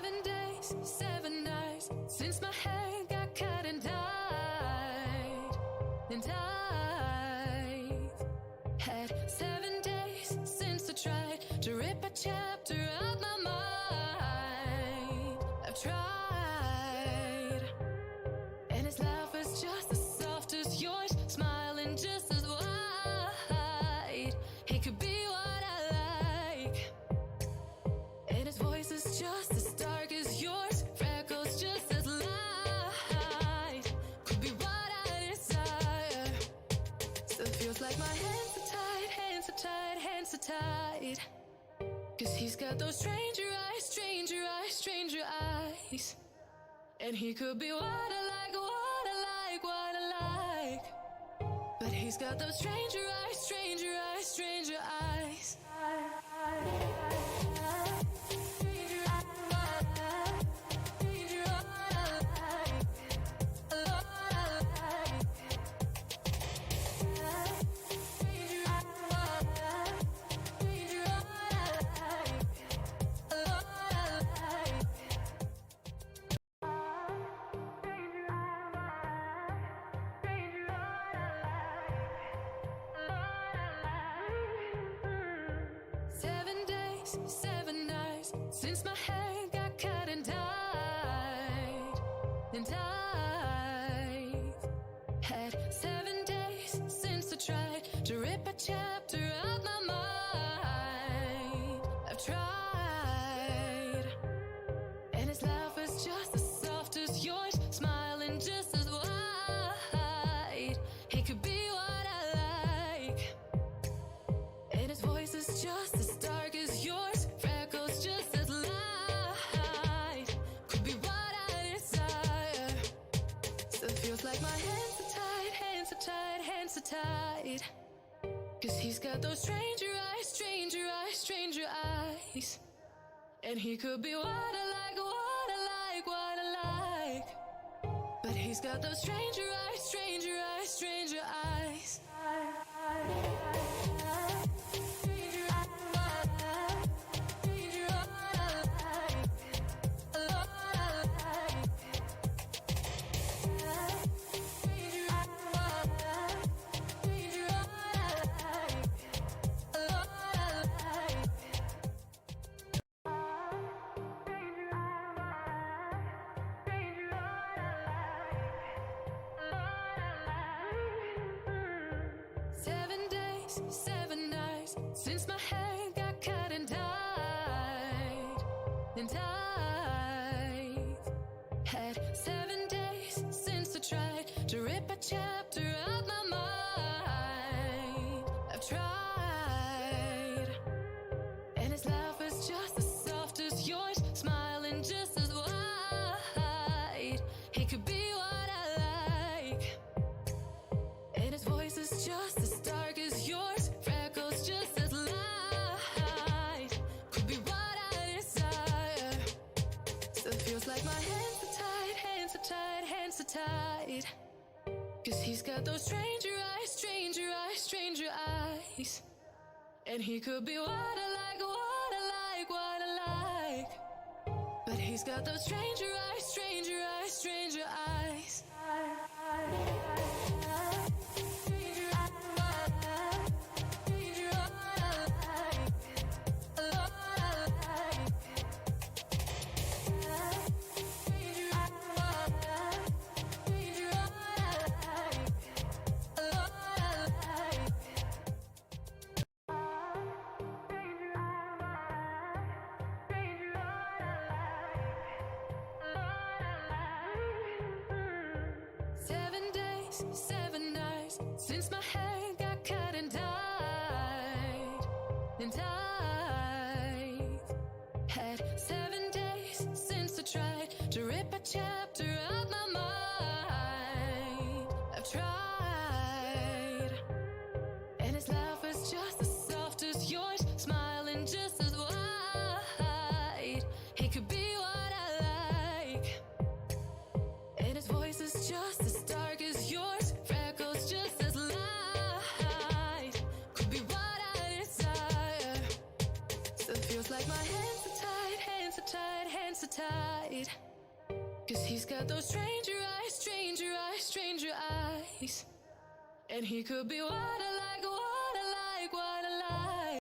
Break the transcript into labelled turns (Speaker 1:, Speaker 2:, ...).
Speaker 1: 7 days, 7 nights since my hair got cut and dyed. And I've had 7 days since I tried to rip a chapter out my mind. I've tried, and his laugh is just as soft as yours, smiling just as wide. He could be what I like, and his voice is just as dark as yours, freckles just as light. Could be what I desire. Still feels like my hands are tied, hands are tied, hands are tied. 'Cause he's got those stranger eyes, stranger eyes, stranger eyes. And he could be what I like, what I like, what I like. But he's got those stranger eyes, stranger eyes, stranger eyes. Seven nights since my hair got cut and dyed. And I've had 7 days since I tried to rip a chapter out my mind. I've tried, and his laugh is just as soft as yours, smiling just as wide. He could be what I like, and his voice is just as dark as yours, freckles just as light. Could be what I desire. Still feels like my hands are tied, hands are tied, hands are tied. 'Cause he's got those stranger eyes, stranger eyes, stranger eyes. And he could be what I like, what I like, what I like. But he's got those stranger eyes, stranger eyes, stranger eyes. Seven nights since my hair got cut and dyed. And I've had 7 days since I tried to rip a chapter out my mind. I've tried, and his laugh is just as soft as yours, smiling just as wide. He could be what I like, and his voice is just as dark as yours, freckles just as light. Could be what I desire. Still feels like my hands are tied, hands are tied, hands are tied. 'Cause he's got those stranger eyes, stranger eyes, stranger eyes. And he could be what I like, what I like, what I like. But he's got those stranger eyes, stranger eyes, stranger eyes. Seven nights since my hair got cut and dyed. And I've had 7 days since I tried to rip a chapter out my mind. I've tried, and his laugh is just as soft as yours, smiling just as wide. He could be what I like, and his voice is just as dark as yours, freckles just as light. Could be what I desire. Still feels like my hands are tied, hands are tied, hands against the tide. Cause he's got those stranger eyes, stranger eyes, stranger eyes. And he could be what I